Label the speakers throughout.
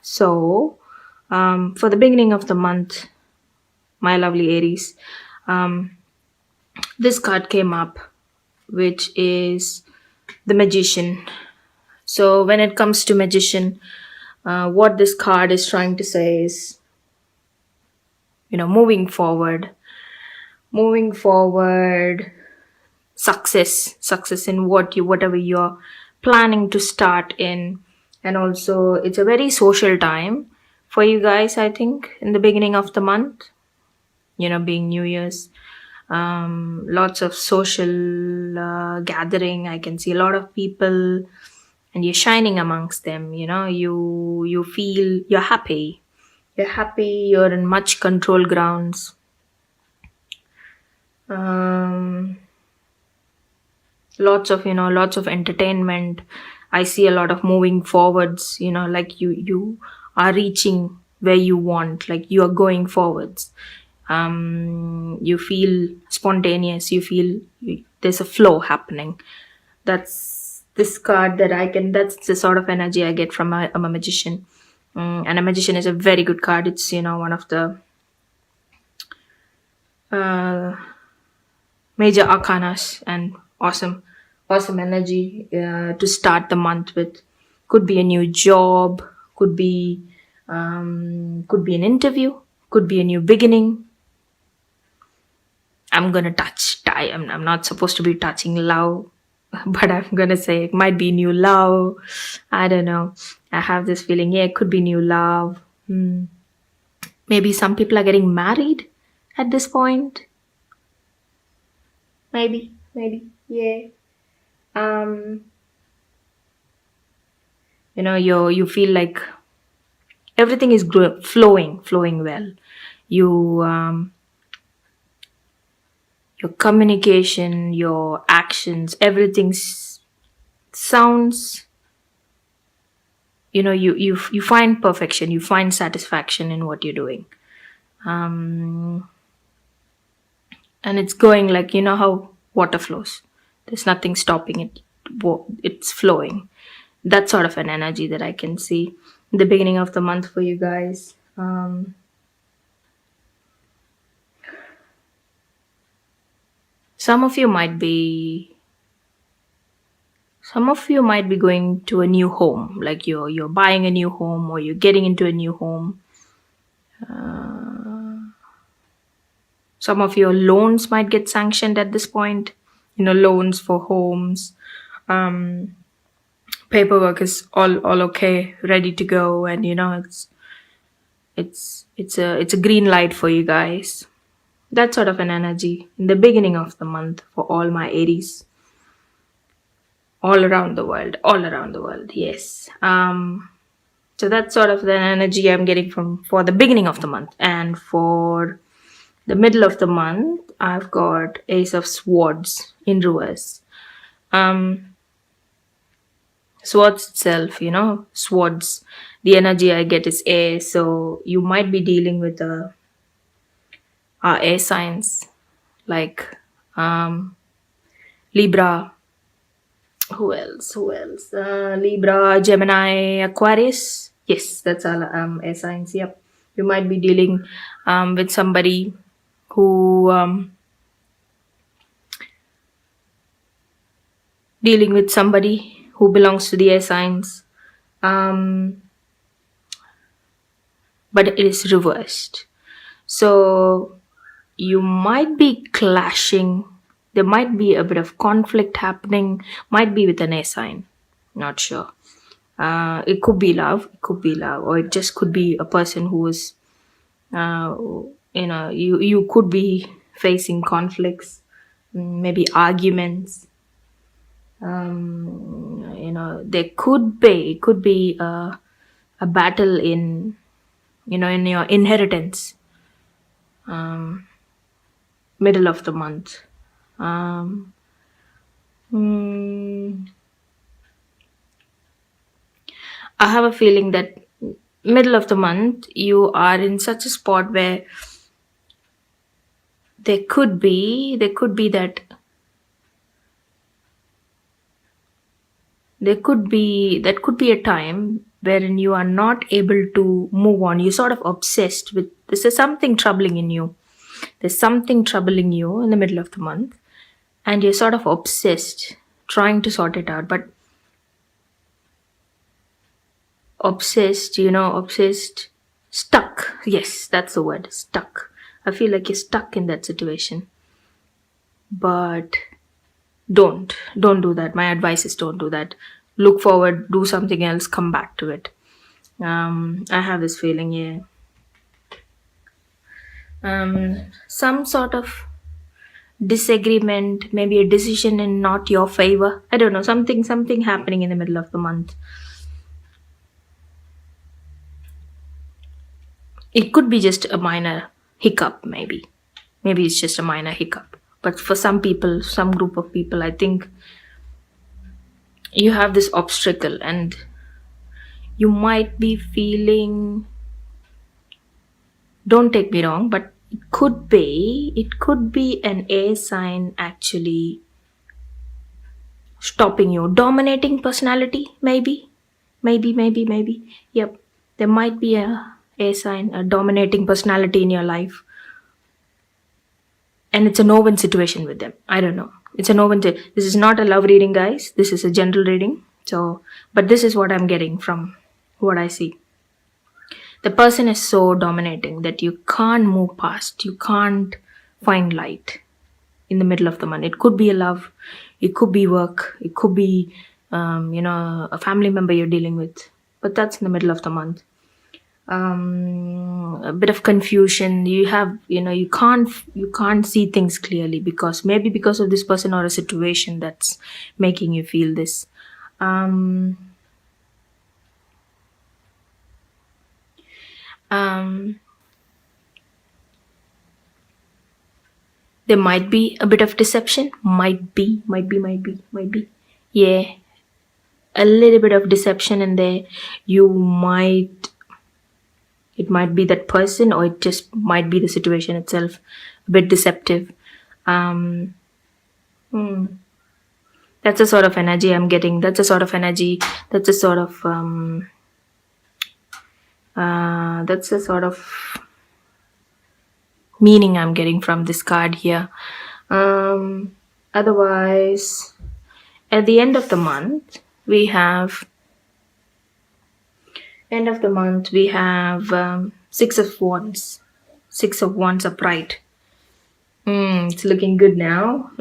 Speaker 1: So, for the beginning of the month, my lovely Aries, um, this card came up, which is the Magician. So, when it comes to Magician, what this card is trying to say is, moving forward, success in whatever you're planning to start in. And also, it's a very social time for you guys, I think, in the beginning of the month, being New Year's. Lots of social gathering. I can see a lot of people, and you're shining amongst them. You feel you're happy, you're in much control grounds. um, lots of entertainment. I see a lot of moving forwards, like you are reaching where you want, like you are going forwards. You feel spontaneous, there's a flow happening. That's this card that that's the sort of energy I get from a magician. And a magician is a very good card. It's one of the uh, major arcanas, and awesome energy to start the month with. Could be a new job, could be an interview, could be a new beginning. I'm not supposed to be touching love, but I'm gonna say it might be new love. I don't know. I have this feeling, yeah, it could be new love. Maybe some people are getting married at this point. Maybe, yeah. um you feel like everything is flowing well. You your communication, your actions, everything sounds, you find perfection, you find satisfaction in what you're doing. um and it's going like, how water flows, there's nothing stopping it. It's flowing. That sort of an energy that I can see in the beginning of the month for you guys. Some of you might be going to a new home, like you're buying a new home, or you're getting into a new home. Some of your loans might get sanctioned at this point, loans for homes. Paperwork is all okay, ready to go, and it's a green light for you guys. That sort of an energy in the beginning of the month for all my Aries, all around the world, yes. So that's sort of the energy I'm getting from for the beginning of the month. And for the middle of the month, I've got Ace of Swords in reverse. Swords itself, swords, the energy I get is air. So you might be dealing with air signs, like Libra. Who else? Libra, Gemini, Aquarius. Yes, that's all air signs. Yep. You might be dealing with somebody who belongs to the air signs. But it is reversed. So you might be clashing. There might be a bit of conflict happening. Might be with an air sign. Not sure. It could be love. Or it just could be a person who is, you could be facing conflicts, maybe arguments. There could be a battle in your inheritance, middle of the month. I have a feeling that middle of the month you are in such a spot where there could be a time wherein you are not able to move on. You're sort of obsessed with this is something troubling in you. There's something troubling you in the middle of the month, and you're sort of obsessed trying to sort it out. But obsessed, obsessed, stuck. Yes, that's the word, stuck. I feel like you're stuck in that situation. But don't do that. My advice is don't do that. Look forward, do something else, come back to it. I have this feeling, yeah. Some sort of disagreement, maybe a decision in not your favor. I don't know, something happening in the middle of the month. It could be just a minor hiccup, maybe. Maybe it's just a minor hiccup. But for some people, some group of people, I think you have this obstacle and you might be feeling, don't take me wrong, but it could be an air sign actually stopping you. Dominating personality, maybe. Maybe. Yep. There might be a air sign, a dominating personality in your life. And it's a no-win situation with them. I don't know. It's a no-win. This is not a love reading, guys. This is a general reading. So, but this is what I'm getting from what I see. The person is so dominating that you can't move past. You can't find light in the middle of the month. It could be a love. It could be work. It could be, a family member you're dealing with. But that's in the middle of the month. A bit of confusion. You can't see things clearly because of this person or a situation that's making you feel this. um um there might be a bit of deception. Might be. Yeah, a little bit of deception in there. You might It might be that person, or it just might be the situation itself, a bit deceptive. um hmm, that's a sort of energy I'm getting. That's a sort of meaning I'm getting from this card here. Otherwise, at the end of the month we have six of wands upright. It's looking good now.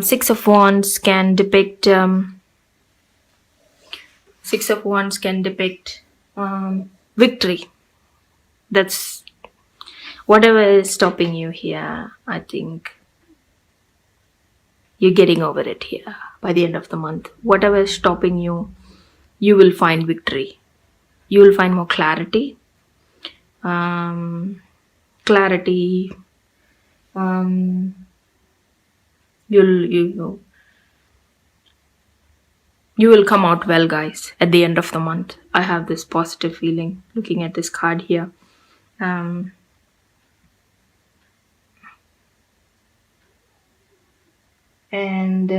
Speaker 1: Six of wands can depict victory. That's whatever is stopping you here. I think you're getting over it here by the end of the month. Whatever is stopping you, you will find victory. You will find more clarity. Um, clarity. You'll you know you will come out well, guys. At the end of the month, I have this positive feeling looking at this card here. Um, and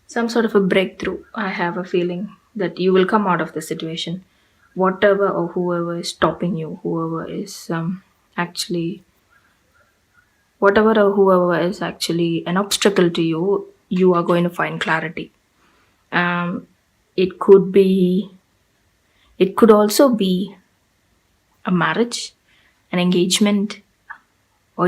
Speaker 1: some sort of a breakthrough. I have a feeling that you will come out of the situation. Whatever or whoever is stopping you, whoever is actually an obstacle to you, you are going to find clarity. Um, it could be, it could also be a marriage, an engagement, or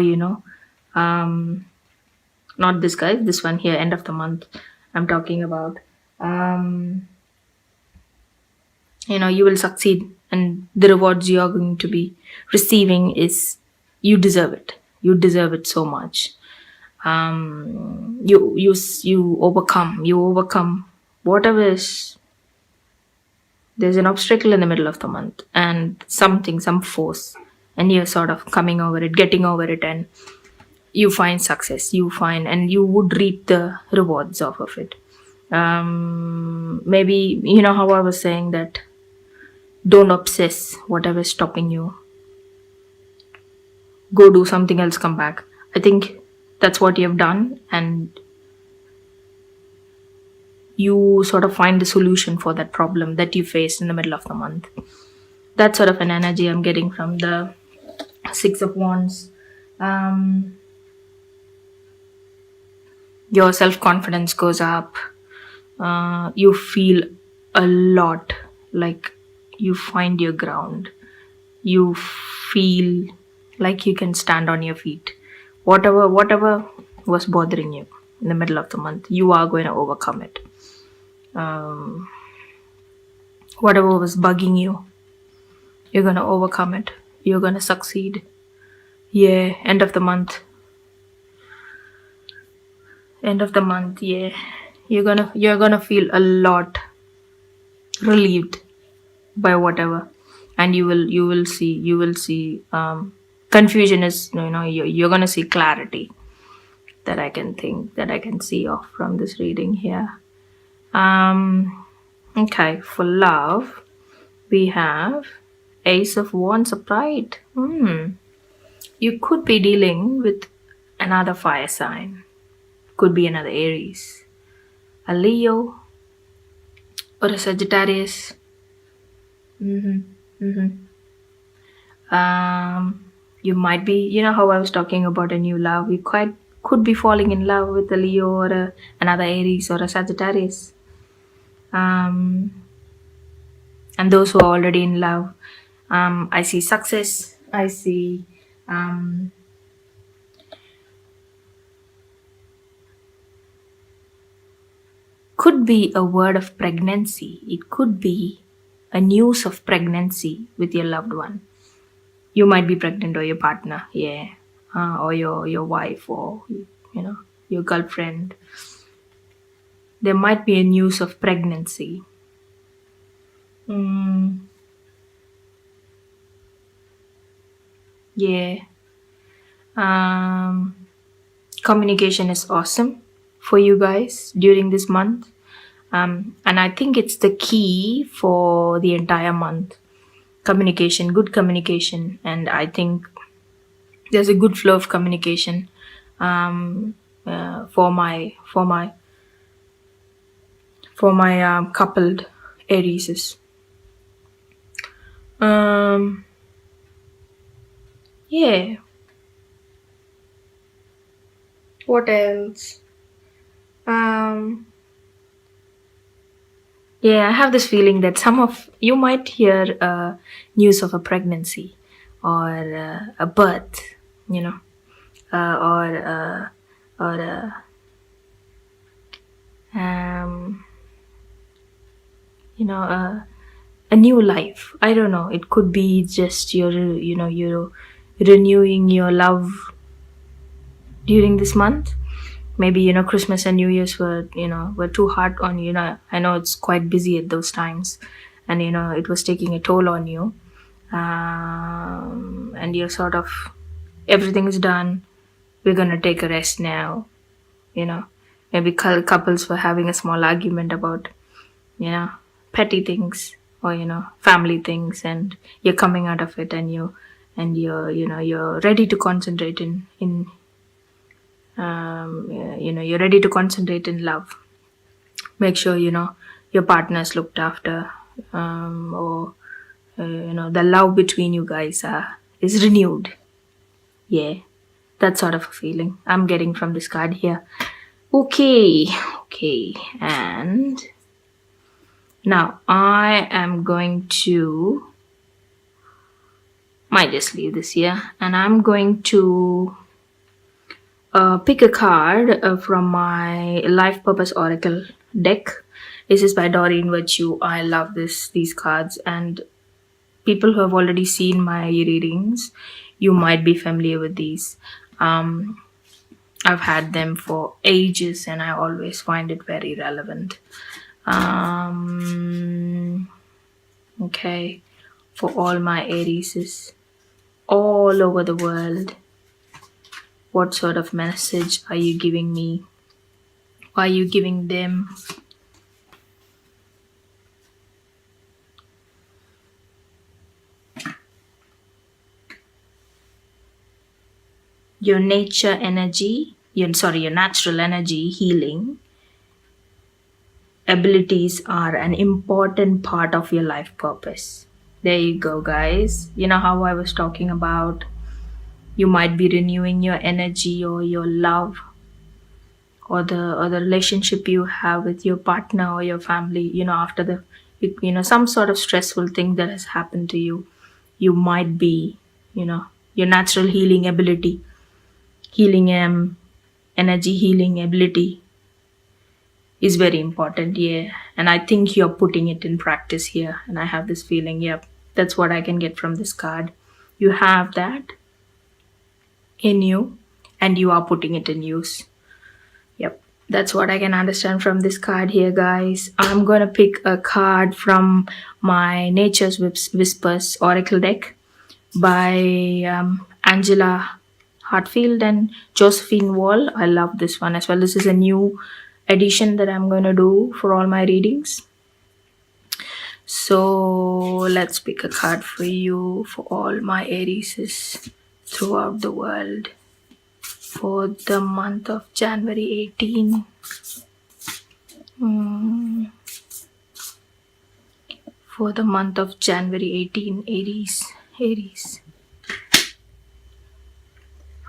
Speaker 1: not this guy, this one here, end of the month. I'm talking about. Um, you will succeed, and the rewards you are going to be receiving is you deserve it. You deserve it so much. You overcome whatever is. There's an obstacle in the middle of the month, and some force, and you're sort of coming over it, getting over it, and you find success. And you would reap the rewards off of it. Maybe how I was saying that don't obsess whatever is stopping you. Go do something else, come back. I think that's what you have done, and you sort of find the solution for that problem that you faced in the middle of the month. That's sort of an energy I'm getting from the Six of Wands. Um, your self confidence goes up. You feel a lot like you find your ground. You feel like you can stand on your feet. Whatever was bothering you in the middle of the month, you are going to overcome it. Um, whatever was bugging you, you're going to overcome it. You're going to succeed. Yeah, end of the month, yeah, you're gonna feel a lot relieved by whatever, and you will see confusion is, you're gonna see clarity, that I can see off from this reading here. Okay, for love we have Ace of Wands upright. You could be dealing with another fire sign, could be another Aries, a Leo, or a Sagittarius. You might be, how I was talking about a new love, you quite could be falling in love with a Leo or another Aries or a Sagittarius. And those who are already in love, I see success. I see could be a word of pregnancy. It could be a news of pregnancy with your loved one. You might be pregnant, or your partner, yeah, or your wife, or your girlfriend. There might be a news of pregnancy. Yeah. um Communication is awesome for you guys during this month, and I think it's the key for the entire month. Communication, good communication, and I think there's a good flow of communication for my coupled Aries. Um, yeah. What else? Um, yeah, I have this feeling that some of you might hear news of a pregnancy, or a birth, you know, or um, a new life. I don't know. It could be just you're renewing your love during this month. Maybe Christmas and New Year's were too hard on you. I know it's quite busy at those times, and it was taking a toll on you. And you're sort of, everything is done. We're gonna take a rest now. You know, maybe couples were having a small argument about you know petty things, or family things, and you're coming out of it, and you're ready to concentrate in you're ready to concentrate in love. Make sure your partner's looked after, or the love between you guys is renewed. Yeah, that sort of a feeling I'm getting from this card here. Okay, okay, and now I am going to, might just leave this here, and I'm going to pick a card from my Life Purpose Oracle deck. This is by Doreen Virtue. I love these cards, and people who have already seen my readings, you might be familiar with these. I've had them for ages, and I always find it very relevant. Okay, for all my Aries all over the world, what sort of message are you giving me? Are you giving them? Your nature energy, your natural energy healing abilities are an important part of your life purpose. There you go, guys. You know how I was talking about you might be renewing your energy or your love or the relationship you have with your partner or your family, after some sort of stressful thing that has happened to you. You might be, your natural healing ability, healing energy healing ability is very important. Yeah, and I think you're putting it in practice here, and I have this feeling, yep, that's what I can get from this card. You have that in you, and you are putting it in use. Yep, that's what I can understand from this card here, guys. I'm gonna pick a card from my Nature's Whispers Oracle deck by Angela Hartfield and Josephine Wall. I love this one as well. This is a new edition that I'm gonna do for all my readings. So let's pick a card for you for all my Aries throughout the world for the month of January 18. For the month of January 18, Aries.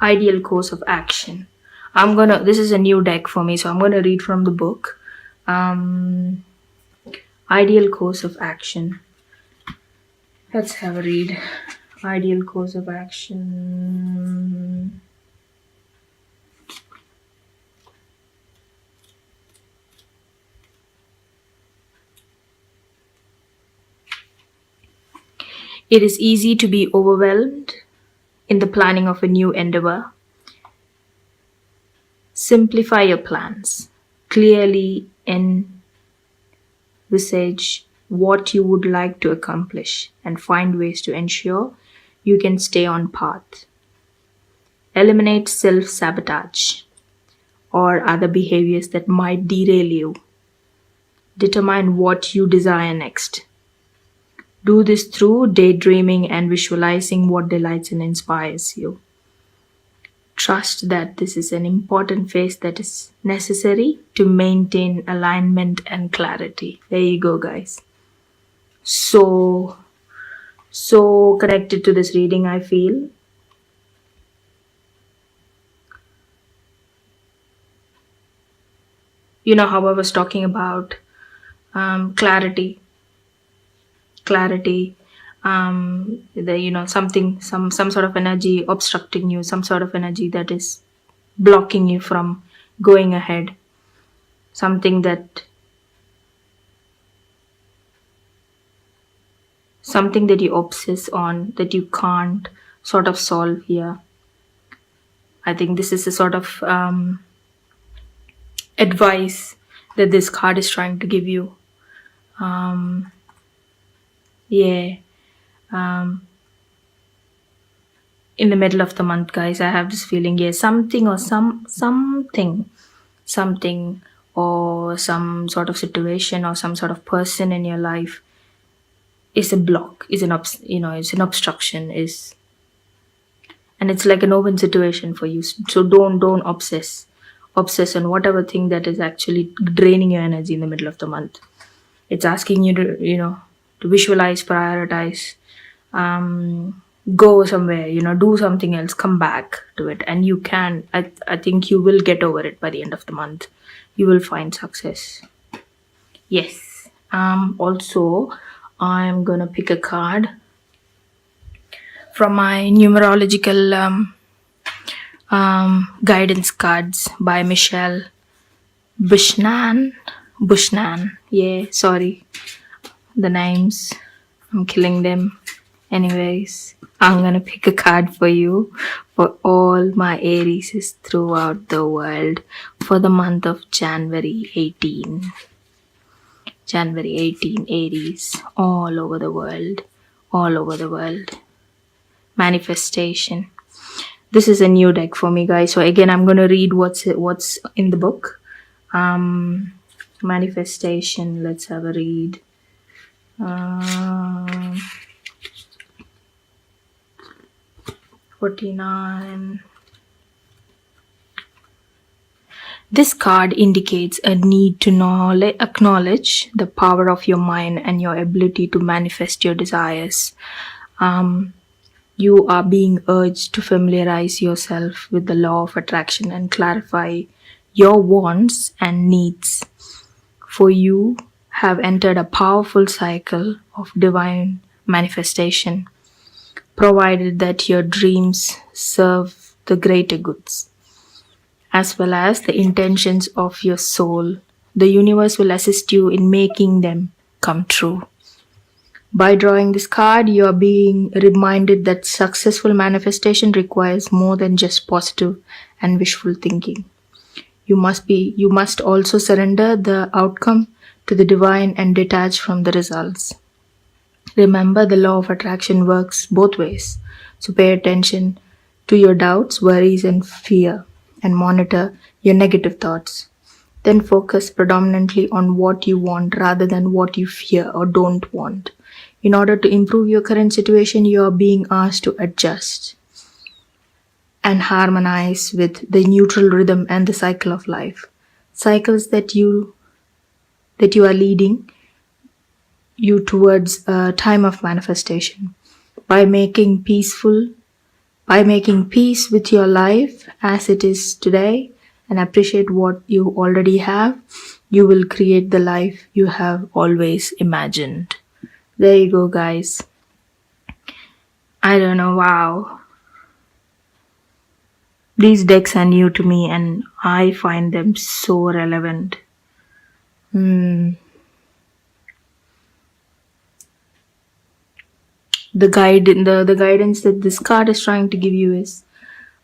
Speaker 1: Ideal course of action. This is a new deck for me, so I'm gonna read from the book. Ideal course of action. Let's have a read. Ideal course of action. It is easy to be overwhelmed in the planning of a new endeavor. Simplify your plans. Clearly envisage what you would like to accomplish and find ways to ensure you can stay on path. Eliminate self-sabotage or other behaviors that might derail you. Determine what you desire next. Do this through daydreaming and visualizing what delights and inspires you. Trust that this is an important phase that is necessary to maintain alignment and clarity. There you go, guys. So connected to this reading, I feel. You know how I was talking about clarity, some sort of energy obstructing you, some sort of energy that is blocking you from going ahead, something that you obsess on that you can't sort of solve here. I think this is a sort of advice that this card is trying to give you. Yeah. In the middle of the month, guys, I have this feeling, yeah, something or something or some sort of situation or some sort of person in your life is a block, is it's an obstruction, and it's like an open situation for you. So don't obsess on whatever thing that is actually draining your energy in the middle of the month. It's asking you to to visualize, prioritize, go somewhere, do something else, come back to it, and you can. I think you will get over it by the end of the month. You will find success. Yes. Also, I'm gonna pick a card from my numerological guidance cards by Michelle Bushnan. Yeah, sorry, the names, I'm killing them. Anyways, I'm gonna pick a card for you for all my Aries throughout the world for the month of January 18. January 18, Aries, all over the world. Manifestation. This is a new deck for me, guys. So again, I'm gonna read what's in the book. Manifestation. Let's have a read. 49. This card indicates a need to acknowledge the power of your mind and your ability to manifest your desires. Um, you are being urged to familiarize yourself with the law of attraction and clarify your wants and needs. For you have entered a powerful cycle of divine manifestation, provided that your dreams serve the greater goods as well as the intentions of your soul. The universe will assist you in making them come true. By drawing this card, you are being reminded that successful manifestation requires more than just positive and wishful thinking. You must also surrender the outcome to the divine and detach from the results. Remember, the law of attraction works both ways. So pay attention to your doubts, worries, and fear, and monitor your negative thoughts. Then focus predominantly on what you want rather than what you fear or don't want. In order to improve your current situation, you are being asked to adjust and harmonize with the neutral rhythm and the cycle of life. Cycles that you are leading you towards a time of manifestation. By making peace with your life as it is today and appreciate what you already have, you will create the life you have always imagined. There you go, guys. I don't know, wow. These decks are new to me and I find them so relevant. The guidance that this card is trying to give you is,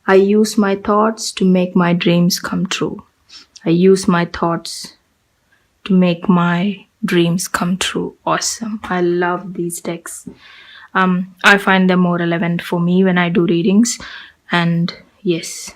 Speaker 1: I use my thoughts to make my dreams come true. I use my thoughts to make my dreams come true. Awesome. I love these decks. I find them more relevant for me when I do readings. And yes,